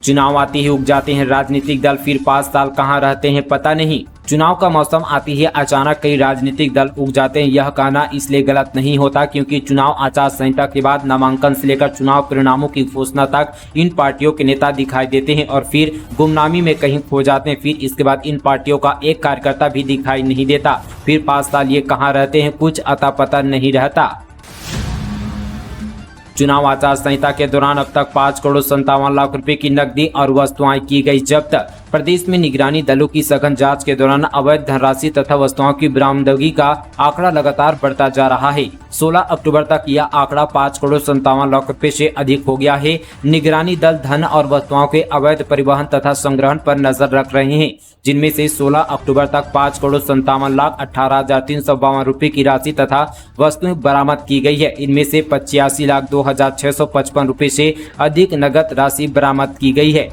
चुनाव आते ही उग जाते हैं राजनीतिक दल, फिर 5 साल कहां रहते हैं पता नहीं। चुनाव का मौसम आते ही अचानक कई राजनीतिक दल उग जाते हैं। यह कहना इसलिए गलत नहीं होता क्योंकि चुनाव आचार संहिता के बाद नामांकन से लेकर चुनाव परिणामों की घोषणा तक इन पार्टियों के नेता दिखाई देते हैं और फिर गुमनामी में कहीं खो जाते हैं। फिर इसके बाद इन पार्टियों का एक कार्यकर्ता भी दिखाई नहीं देता। फिर 5 साल ये कहाँ रहते हैं, कुछ अता पता नहीं रहता। चुनाव आचार संहिता के दौरान अब तक 5 करोड़ 57 लाख रुपए की नकदी और वस्तुएं की गई जब्त। प्रदेश में निगरानी दलों की सघन जांच के दौरान अवैध धनराशि तथा वस्तुओं की बरामदगी का आंकड़ा लगातार बढ़ता जा रहा है। 16 अक्टूबर तक यह आंकड़ा 5 करोड़ 57 लाख रुपए से अधिक हो गया है। निगरानी दल धन और वस्तुओं के अवैध परिवहन तथा संग्रहण पर नजर रख रहे हैं, जिनमें से 16 अक्टूबर तक 5 करोड़ 57 लाख 18,352 रुपए की राशि तथा वस्तुएं बरामद की गई है। इनमें से 85 लाख 2,655 रुपए से अधिक नगद राशि बरामद की गई है।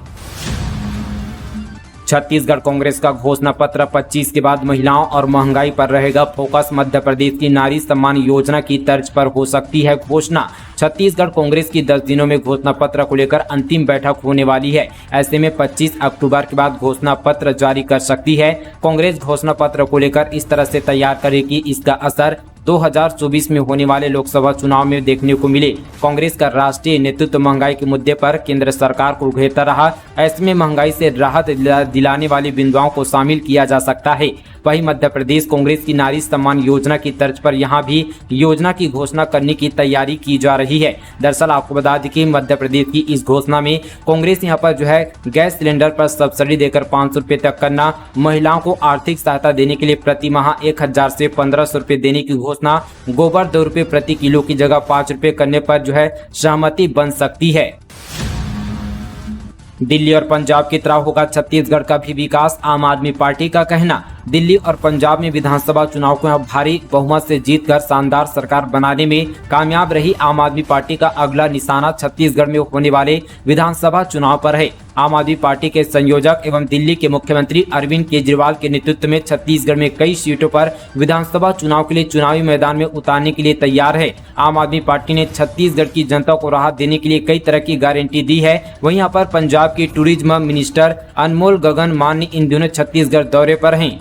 छत्तीसगढ़ कांग्रेस का घोषणा पत्र 25 के बाद महिलाओं और महंगाई पर रहेगा फोकस। मध्य प्रदेश की नारी सम्मान योजना की तर्ज पर हो सकती है घोषणा। छत्तीसगढ़ कांग्रेस की 10 दिनों में घोषणा पत्र को लेकर अंतिम बैठक होने वाली है। ऐसे में 25 अक्टूबर के बाद घोषणा पत्र जारी कर सकती है। कांग्रेस घोषणा पत्र को लेकर इस तरह से तैयार करेगी इसका असर 2024 में होने वाले लोकसभा चुनाव में देखने को मिले। कांग्रेस का राष्ट्रीय नेतृत्व महंगाई के मुद्दे पर केंद्र सरकार को घेरता रहा। ऐसे में महंगाई से राहत दिलाने वाली बिंदुओं को शामिल किया जा सकता है। वहीं मध्य प्रदेश कांग्रेस की नारी सम्मान योजना की तर्ज पर यहां भी योजना की घोषणा करने की तैयारी की जा रही है। दरअसल आपको बता दें कि मध्य प्रदेश की इस घोषणा में कांग्रेस यहां पर जो है गैस सिलेंडर पर सब्सिडी देकर 500 रुपए तक करना, महिलाओं को आर्थिक सहायता देने के लिए प्रति माह 1,000 से 1,500 रुपए देने की घोषणा, गोबर 2 रुपए प्रति किलो की जगह 5 रुपए करने पर जो है सहमति बन सकती है। दिल्ली और पंजाब की तरह होगा छत्तीसगढ़ का भी विकास, आम आदमी पार्टी का कहना। दिल्ली और पंजाब में विधानसभा चुनाव को भारी बहुमत से जीतकर शानदार सरकार बनाने में कामयाब रही आम आदमी पार्टी का अगला निशाना छत्तीसगढ़ में होने वाले विधानसभा चुनाव पर है। आम आदमी पार्टी के संयोजक एवं दिल्ली के मुख्यमंत्री अरविंद केजरीवाल के नेतृत्व में छत्तीसगढ़ में कई सीटों पर विधानसभा चुनाव के लिए चुनावी मैदान में उतारने के लिए तैयार है। आम आदमी पार्टी ने छत्तीसगढ़ की जनता को राहत देने के लिए कई तरह की गारंटी दी है। वहीं यहाँ पर पंजाब की टूरिज्म मिनिस्टर अनमोल गगन मान इन दिनों छत्तीसगढ़ दौरे पर हैं।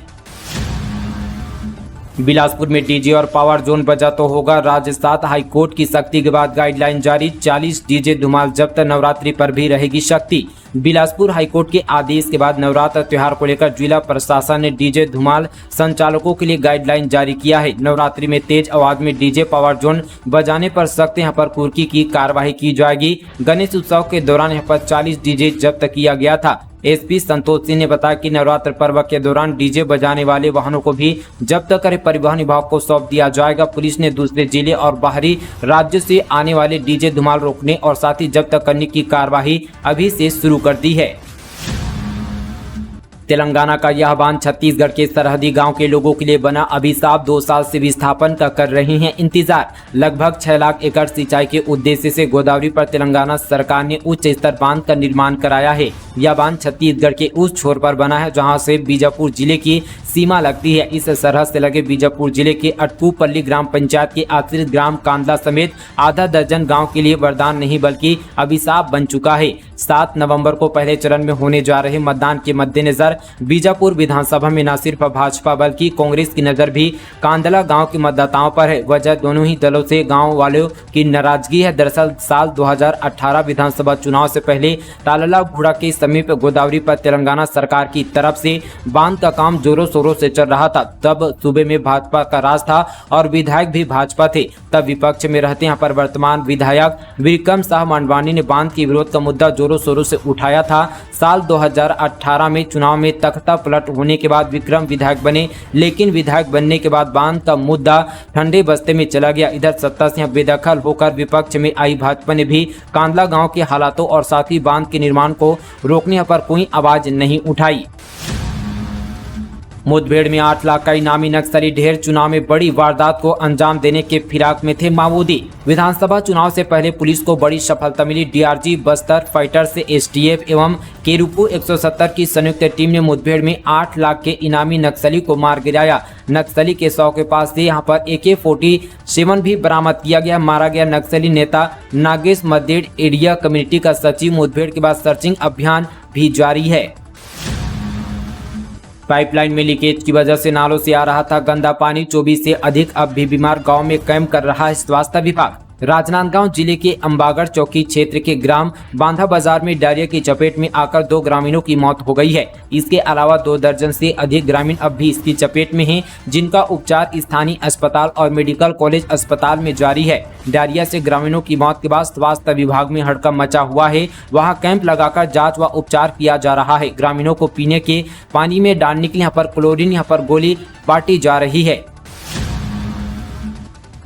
बिलासपुर में डीजे और पावर जोन बजा तो होगा राज्य। 7 हाईकोर्ट की सख्ती के बाद गाइडलाइन जारी, 40 डीजे धुमाल जब्त, नवरात्रि पर भी रहेगी सख्ती। बिलासपुर हाईकोर्ट के आदेश के बाद नवरात्र त्योहार को लेकर जिला प्रशासन ने डीजे धुमाल संचालकों के लिए गाइडलाइन जारी किया है। नवरात्रि में तेज आवाज में डीजे पावर जोन बजाने पर सख्त यहाँ पर कुर्की की कार्रवाई की जाएगी। गणेश उत्सव के दौरान यहाँ पर 40 डीजे जब्त किया गया था। एसपी संतोष सिंह ने बताया कि नवरात्र पर्व के दौरान डीजे बजाने वाले वाहनों को भी जब्त कर परिवहन विभाग को सौंप दिया जाएगा। पुलिस ने दूसरे जिले और बाहरी राज्यों से आने वाले डीजे धुमाल रोकने और साथ ही जब्त करने की कार्यवाही अभी से शुरू कर दी है। तेलंगाना का यह बांध छत्तीसगढ़ के सरहदी गांव के लोगों के लिए बना अभिशाप। 2 साल से विस्थापन का कर रहे हैं इंतजार। लगभग 6 लाख एकड़ सिंचाई के उद्देश्य से गोदावरी पर तेलंगाना सरकार ने उच्च स्तर बांध का निर्माण कराया है। यह बांध छत्तीसगढ़ के उस छोर पर बना है जहां से बीजापुर जिले की सीमा लगती है। इस सरहद से लगे बीजापुर जिले के अटकूपल्ली ग्राम पंचायत के आश्रित ग्राम कांदला समेत आधा दर्जन गांव के लिए वरदान नहीं बल्कि अभिशाप बन चुका है। 7 नवंबर को पहले चरण में होने जा रहे मतदान के मद्देनजर बीजापुर विधानसभा में न सिर्फ भाजपा बल्कि कांग्रेस की नजर भी कांदला गांव के मतदाताओं पर है। वजह दोनों ही दलों से गांव वालों की नाराजगी है। दरअसल साल 2018 विधानसभा चुनाव से पहले तालला घुड़ा के समीप गोदावरी पर तेलंगाना सरकार की तरफ से बांध का काम जोरों शोरों से चल रहा था। तब सूबे में भाजपा का राज था और विधायक भी भाजपा थे। तब विपक्ष में रहते यहाँ पर वर्तमान विधायक विक्रम शाह मांडवानी ने बांध के विरोध का मुद्दा जोरों शोरों से उठाया था। साल 2018 में चुनाव में तख्ता पलट होने के बाद विक्रम विधायक बने, लेकिन विधायक बनने के बाद बांध का मुद्दा ठंडे बस्ते में चला गया। इधर सत्ता से बेदखल होकर विपक्ष में आई भाजपा ने भी कांदला गांव के हालातों और साथ ही बांध के निर्माण को रोकने पर कोई आवाज नहीं उठाई। मुठभेड़ में 8 लाख का इनामी नक्सली ढेर। चुनाव में बड़ी वारदात को अंजाम देने के फिराक में थे माओवादी। विधानसभा चुनाव से पहले पुलिस को बड़ी सफलता मिली। डीआरजी बस्तर फाइटर से एसटीएफ एवं केरूपु 170 की संयुक्त टीम ने मुठभेड़ में 8 लाख के इनामी नक्सली को मार गिराया। नक्सली के 100 के पास से यहां पर AK-47 भी बरामद किया गया। मारा गया नक्सली नेता नागेश मदेड़ एरिया कम्युनिटी का सचिव। मुठभेड़ के बाद सर्चिंग अभियान भी जारी है। पाइपलाइन में लीकेज की वजह से नालों से आ रहा था गंदा पानी। 24 से अधिक अब भी बीमार गांव में कैंप कर रहा है स्वास्थ्य विभाग। राजनांदगांव जिले के अंबागढ़ चौकी क्षेत्र के ग्राम बांधा बाजार में डायरिया की चपेट में आकर 2 ग्रामीणों की मौत हो गई है। इसके अलावा 2 दर्जन से अधिक ग्रामीण अब भी इसकी चपेट में हैं, जिनका उपचार स्थानीय अस्पताल और मेडिकल कॉलेज अस्पताल में जारी है। डायरिया से ग्रामीणों की मौत के बाद स्वास्थ्य विभाग में हड़कंप मचा हुआ है। वहां कैंप लगाकर जाँच व उपचार किया जा रहा है। ग्रामीणों को पीने के पानी में डालने के लिए यहाँ पर क्लोरीन गोली बांटी जा रही है।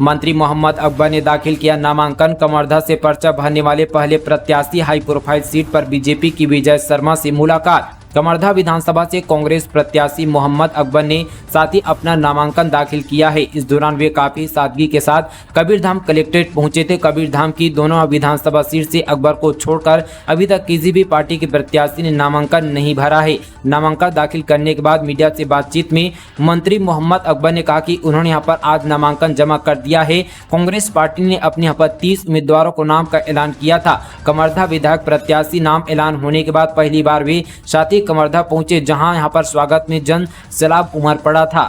मंत्री मोहम्मद अकबर ने दाखिल किया नामांकन। कमरधा से पर्चा भरने वाले पहले प्रत्याशी। हाई प्रोफाइल सीट पर बीजेपी की विजय शर्मा से मुलाकात। कमरधा विधानसभा से कांग्रेस प्रत्याशी मोहम्मद अकबर ने साथ ही अपना नामांकन दाखिल किया है। इस दौरान वे काफी सादगी के साथ कबीरधाम कलेक्ट्रेट पहुंचे थे। कबीरधाम की दोनों विधानसभा सीट से अकबर को छोड़कर अभी तक किसी भी पार्टी के प्रत्याशी ने नामांकन नहीं भरा है। नामांकन दाखिल करने के बाद मीडिया से बातचीत में मंत्री मोहम्मद अकबर ने कहा कि उन्होंने यहाँ पर आज नामांकन जमा कर दिया है। कांग्रेस पार्टी ने अपने यहाँ पर 30 उम्मीदवारों को नाम का ऐलान किया था। कमरधा विधायक प्रत्याशी नाम ऐलान होने के बाद पहली बार वे साथी कमरधा पहुंचे, जहां यहां पर स्वागत में जन सैलाब उमड़ पड़ा था।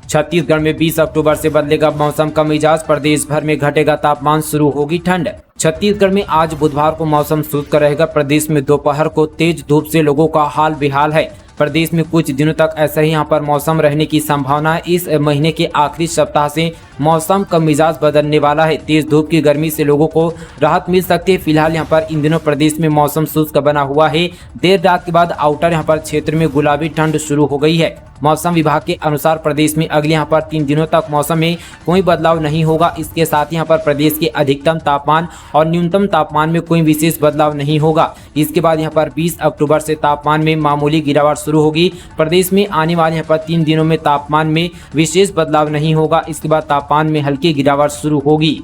छत्तीसगढ़ में 20 अक्टूबर से बदलेगा मौसम का मिजाज। प्रदेश भर में घटेगा तापमान, शुरू होगी ठंड। छत्तीसगढ़ में आज बुधवार को मौसम शुष्क रहेगा। प्रदेश में दोपहर को तेज धूप से लोगों का हाल बेहाल है। प्रदेश में कुछ दिनों तक ऐसा ही यहाँ पर मौसम रहने की संभावना है। इस महीने के आखिरी सप्ताह से मौसम का मिजाज बदलने वाला है। तेज धूप की गर्मी से लोगों को राहत मिल सकती है। फिलहाल यहाँ पर इन दिनों प्रदेश में मौसम शुष्क बना हुआ है। देर रात के बाद आउटर यहाँ पर क्षेत्र में गुलाबी ठंड शुरू हो गई है। मौसम विभाग के अनुसार प्रदेश में अगले यहाँ पर 3 दिनों तक मौसम में कोई बदलाव नहीं होगा। इसके साथ ही यहाँ पर प्रदेश के अधिकतम तापमान और न्यूनतम तापमान में कोई विशेष बदलाव नहीं होगा। इसके बाद यहाँ पर 20 अक्टूबर से तापमान में मामूली गिरावट शुरू होगी। प्रदेश में आने वाले यहाँ पर 3 दिनों में तापमान में विशेष बदलाव नहीं होगा। इसके बाद तापमान में हल्की गिरावट शुरू होगी।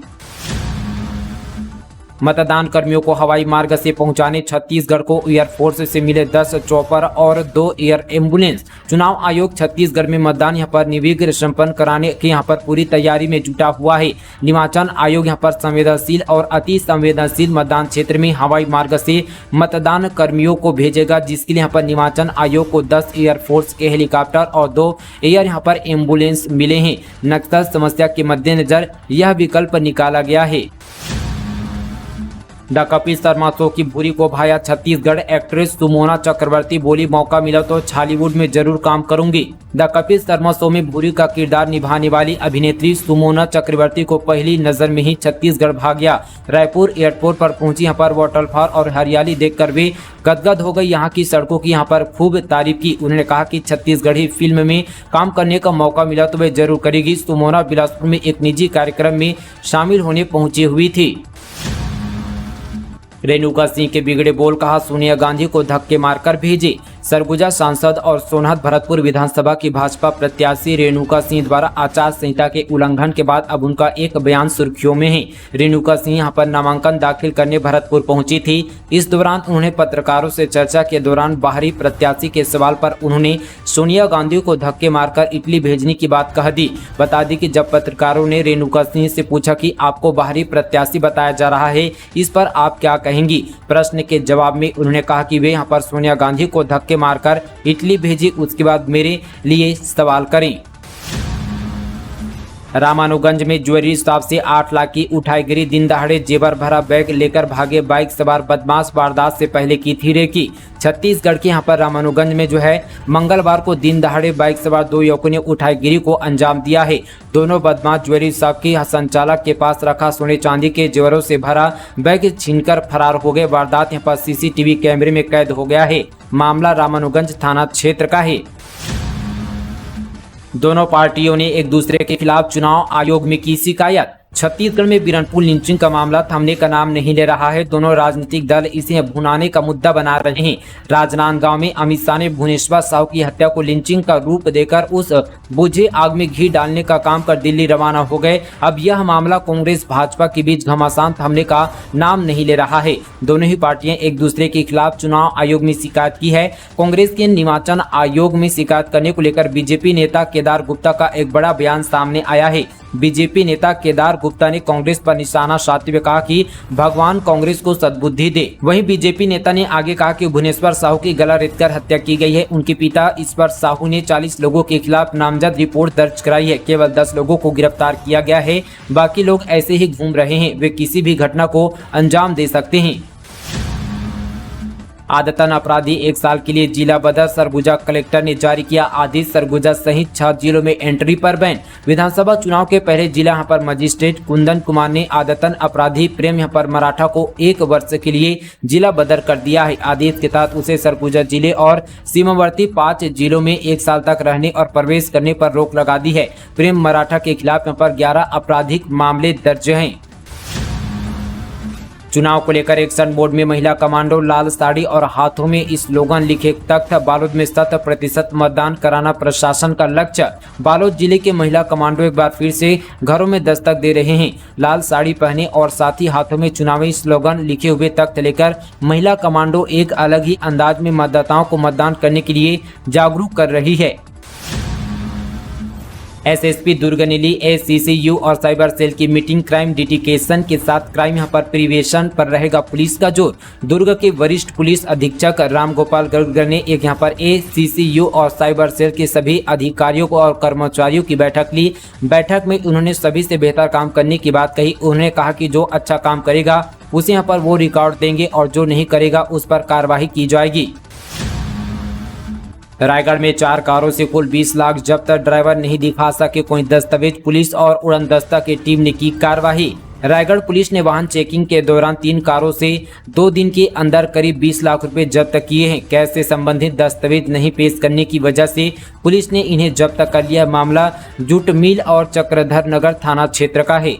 मतदान कर्मियों को हवाई मार्ग से पहुंचाने छत्तीसगढ़ को एयरफोर्स से मिले 10 चॉपर और 2 एयर एम्बुलेंस। चुनाव आयोग छत्तीसगढ़ में मतदान यहां पर निर्विघ्न संपन्न कराने की यहां पर पूरी तैयारी में जुटा हुआ है। निर्वाचन आयोग यहां पर संवेदनशील और अति संवेदनशील मतदान क्षेत्र में हवाई मार्ग से मतदान कर्मियों को भेजेगा, जिसके लिए यहां पर निर्वाचन आयोग को 10 एयरफोर्स के हेलीकॉप्टर और 2 एयर यहां पर एम्बुलेंस मिले हैं। नक्सल समस्या के मद्देनजर यह विकल्प निकाला गया है। द कपिल शर्मा शो की भूरी को भाया छत्तीसगढ़। एक्ट्रेस सुमोना चक्रवर्ती बोली, मौका मिला तो बॉलीवुड में जरूर काम करूंगी। द कपिल शर्मा शो में भूरी का किरदार निभाने वाली अभिनेत्री सुमोना चक्रवर्ती को पहली नजर में ही छत्तीसगढ़ भाग गया। रायपुर एयरपोर्ट पर पहुंची यहाँ पर वाटरफॉल और हरियाली देखकर वे गदगद हो गई। यहाँ की सड़कों की यहाँ पर खूब तारीफ की। उन्होंने कहा कि छत्तीसगढ़ी फिल्म में काम करने का मौका मिला तो वे जरूर करेगी। सुमोना बिलासपुर में एक निजी कार्यक्रम में शामिल होने पहुंची हुई थी। रेणुका सिंह के बिगड़े बोल, कहा सोनिया गांधी को धक्के मारकर भेजे। सरगुजा सांसद और सोनहत भरतपुर विधानसभा की भाजपा प्रत्याशी रेणुका सिंह द्वारा आचार संहिता के उल्लंघन के बाद अब उनका एक बयान सुर्खियों में है। रेणुका सिंह यहां पर नामांकन दाखिल करने भरतपुर पहुंची थी। इस दौरान उन्होंने पत्रकारों से चर्चा के दौरान बाहरी प्रत्याशी के सवाल पर उन्होंने सोनिया गांधी को धक्के मारकर इटली भेजने की बात कह दी। बता दी कि जब पत्रकारों ने रेणुका सिंह से पूछा कि आपको बाहरी प्रत्याशी बताया जा रहा है, इस पर आप क्या कहेंगी, प्रश्न के जवाब में उन्होंने कहा कि वे यहाँ पर सोनिया गांधी को धक्के मारकर इटली भेजी, उसके बाद मेरे लिए सवाल करें। रामानुगंज में ज्वेलरी शॉप से 8 लाख की उठाई गिरी। दिन दहाड़े जेवर भरा बैग लेकर भागे बाइक सवार बदमाश। वारदात से पहले की थी रेकी। छत्तीसगढ़ के यहाँ पर रामानुगंज में जो है मंगलवार को दिन दहाड़े बाइक सवार 2 युवकों ने उठाईगिरी को अंजाम दिया है। दोनों बदमाश ज्वेलरी शॉप के संचालक के पास रखा सोने चांदी के जेवरों से भरा बैग छीनकर फरार हो गए। वारदात यहाँ पर CCTV कैमरे में कैद हो गया है। मामला रामानुगंज थाना क्षेत्र का है। दोनों पार्टियों ने एक दूसरे के खिलाफ चुनाव आयोग में की शिकायत। छत्तीसगढ़ में बिरनपुर लिंचिंग का मामला थमने का नाम नहीं ले रहा है। दोनों राजनीतिक दल इसे भुनाने का मुद्दा बना रहे हैं। राजनांदगांव में अमित शाह ने भुवनेश्वर साहू की हत्या को लिंचिंग का रूप देकर उस बुझे आग में घी डालने का काम कर दिल्ली रवाना हो गए। अब यह मामला कांग्रेस भाजपा के बीच घमासान थमने का नाम नहीं ले रहा है। दोनों ही पार्टियां एक दूसरे के खिलाफ चुनाव आयोग में शिकायत की है। कांग्रेस के निर्वाचन आयोग में शिकायत करने को लेकर बीजेपी नेता केदार गुप्ता का एक बड़ा बयान सामने आया है। बीजेपी नेता केदार गुप्ता ने कांग्रेस पर निशाना साधते हुए कहा कि भगवान कांग्रेस को सद्बुद्धि दे। वहीं बीजेपी नेता ने आगे कहा कि भुवनेश्वर साहू की गला रेतकर हत्या की गई है। उनके पिता ईश्वर साहू ने 40 लोगों के खिलाफ नामजद रिपोर्ट दर्ज कराई है। केवल 10 लोगों को गिरफ्तार किया गया है, बाकी लोग ऐसे ही घूम रहे हैं। वे किसी भी घटना को अंजाम दे सकते हैं। आदतन अपराधी 1 साल के लिए जिला बदर। सरगुजा कलेक्टर ने जारी किया आदेश। सरगुजा सहित 6 जिलों में एंट्री पर बैन। विधानसभा चुनाव के पहले जिला यहाँ पर मजिस्ट्रेट कुंदन कुमार ने आदतन अपराधी प्रेम यहाँ पर मराठा को 1 वर्ष के लिए जिला बदर कर दिया है। आदेश के तहत उसे सरगुजा जिले और सीमावर्ती 5 जिलों में 1 साल तक रहने और प्रवेश करने पर रोक लगा दी है। प्रेम मराठा के खिलाफ यहाँ पर 11 आपराधिक मामले दर्ज हैं। चुनाव को लेकर एक्शन मोड में महिला कमांडो। लाल साड़ी और हाथों में स्लोगन लिखे तख्त। बालोद में 100% मतदान कराना प्रशासन का लक्ष्य। बालोद जिले के महिला कमांडो एक बार फिर से घरों में दस्तक दे रहे हैं। लाल साड़ी पहने और साथ ही हाथों में चुनावी स्लोगन लिखे हुए तख्त लेकर महिला कमांडो एक अलग ही अंदाज में मतदाताओं को मतदान करने के लिए जागरूक कर रही है। एसएसपी दुर्ग ने ली एसीसीयू और साइबर सेल की मीटिंग। क्राइम डिटेक्शन के साथ क्राइम यहाँ पर प्रिवेशन पर रहेगा पुलिस का जोर। दुर्ग के वरिष्ठ पुलिस अधीक्षक राम गोपाल गर्ग ने एक यहाँ पर एसीसीयू और साइबर सेल के सभी अधिकारियों को और कर्मचारियों की बैठक ली। बैठक में उन्होंने सभी से बेहतर काम करने की बात कही। उन्होंने कहा कि जो अच्छा काम करेगा उसे यहाँ पर वो रिकॉर्ड देंगे और जो नहीं करेगा उस पर कार्रवाई की जाएगी। रायगढ़ में 4 कारों से कुल 20 लाख जब्त। ड्राइवर नहीं दिखा सके कोई दस्तावेज। पुलिस और उड़नदस्ता की टीम ने की कार्रवाई। रायगढ़ पुलिस ने वाहन चेकिंग के दौरान 3 कारों से 2 दिन के अंदर करीब 20 लाख रुपए जब्त किए हैं। कैश से संबंधित दस्तावेज नहीं पेश करने की वजह से पुलिस ने इन्हें जब्त कर लिया। मामला जूट मिल और चक्रधर नगर थाना क्षेत्र का है।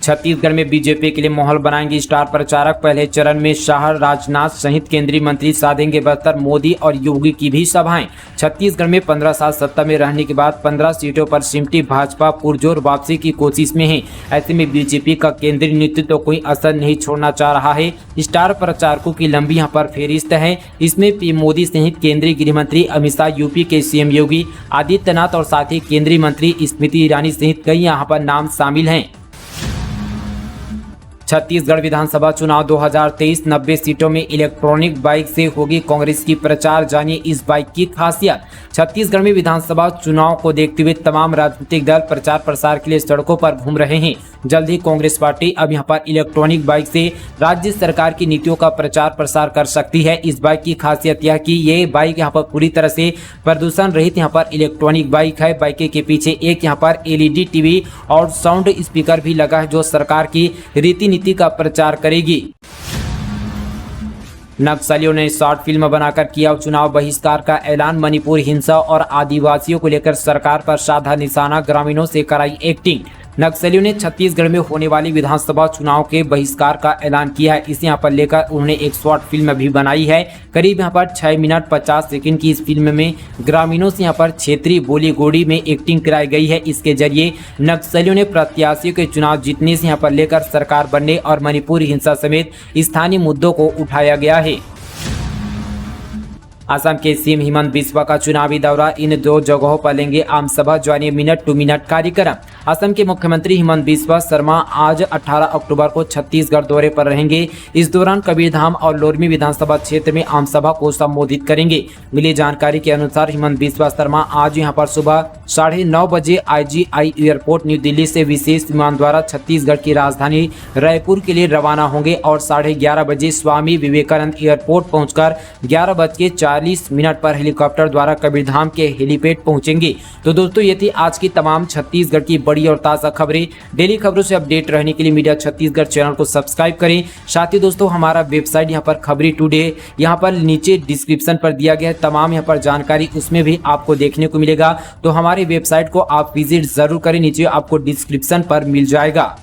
छत्तीसगढ़ में बीजेपी के लिए माहौल बनाएंगे स्टार प्रचारक। पहले चरण में शाह, राजनाथ सहित केंद्रीय मंत्री साधेंगे बस्तर। मोदी और योगी की भी सभाएं। छत्तीसगढ़ में 15 साल सत्ता में रहने के बाद 15 सीटों पर सिमटी भाजपा पुरजोर वापसी की कोशिश में है। ऐसे में बीजेपी का केंद्रीय नेतृत्व तो कोई असर नहीं छोड़ना चाह रहा है। स्टार प्रचारकों की लंबी यहाँ पर फेरिस्त है। इसमें पीएम मोदी सहित केंद्रीय गृह मंत्री अमित शाह, यूपी के सीएम योगी आदित्यनाथ और साथ ही केंद्रीय मंत्री स्मृति ईरानी सहित कई यहाँ पर नाम शामिल हैं। छत्तीसगढ़ विधानसभा चुनाव 2023 90 सीटों में इलेक्ट्रॉनिक बाइक से होगी कांग्रेस की प्रचार। जानिए इस बाइक की खासियत। छत्तीसगढ़ में विधानसभा चुनाव को देखते हुए तमाम राजनीतिक दल प्रचार प्रसार के लिए सड़कों पर घूम रहे हैं। जल्द ही कांग्रेस पार्टी अब यहां पर इलेक्ट्रॉनिक बाइक से राज्य सरकार की नीतियों का प्रचार प्रसार कर सकती है। इस बाइक की खासियत यह कि ये बाइक यहां पर पूरी तरह से प्रदूषण रहित यहां पर इलेक्ट्रॉनिक बाइक है। बाइक के पीछे एक यहां पर एलईडी टीवी और साउंड स्पीकर भी लगा है जो सरकार की रीति नीति का प्रचार करेगी। नक्सलियों ने शॉर्ट फिल्म बनाकर किया चुनाव बहिष्कार का ऐलान। मणिपुर हिंसा और आदिवासियों को लेकर सरकार पर साधा निशाना। ग्रामीणों से कराई एक्टिंग। नक्सलियों ने छत्तीसगढ़ में होने वाली विधानसभा चुनाव के बहिष्कार का ऐलान किया है। इसे यहाँ पर लेकर उन्होंने एक शॉर्ट फिल्म भी बनाई है। करीब यहाँ पर 6 मिनट 50 सेकंड की इस फिल्म में ग्रामीणों से यहाँ पर क्षेत्रीय बोली गोड़ी में एक्टिंग कराई गई है। इसके जरिए नक्सलियों ने प्रत्याशियों के चुनाव जीतने से यहाँ पर लेकर सरकार बनने और मणिपुर हिंसा समेत स्थानीय मुद्दों को उठाया गया है। असम के सीएम हिमंत बिस्वा का चुनावी दौरा। इन 2 जगहों पर लेंगे आम सभा। जानिए मिनट टू मिनट कार्यक्रम। असम के मुख्यमंत्री हिमंत बिस्वा शर्मा आज 18 अक्टूबर को छत्तीसगढ़ दौरे पर रहेंगे। इस दौरान कबीरधाम और लोरमी विधानसभा क्षेत्र में आम सभा को संबोधित करेंगे। मिली जानकारी के अनुसार हिमंत बिस्वा शर्मा आज यहां पर सुबह 9:30 बजे IGI एयरपोर्ट न्यू दिल्ली से विशेष विमान द्वारा छत्तीसगढ़ की राजधानी रायपुर के लिए रवाना होंगे और 11:30 बजे स्वामी विवेकानंद एयरपोर्ट पहुंचकर 11:04 45 मिनट पर हेलीकॉप्टर द्वारा कबीरधाम के हेलीपैड पहुंचेंगे। तो दोस्तों ये थी आज की तमाम छत्तीसगढ़ की बड़ी और ताज़ा खबरें। डेली खबरों से अपडेट रहने के लिए मीडिया छत्तीसगढ़ चैनल को सब्सक्राइब करें। साथ ही दोस्तों हमारा वेबसाइट यहाँ पर खबरी टुडे, यहाँ पर नीचे डिस्क्रिप्शन पर दिया गया है तमाम यहाँ पर जानकारी, उसमें भी आपको देखने को मिलेगा। तो हमारे वेबसाइट को आप विजिट जरूर करें, नीचे आपको डिस्क्रिप्शन पर मिल जाएगा।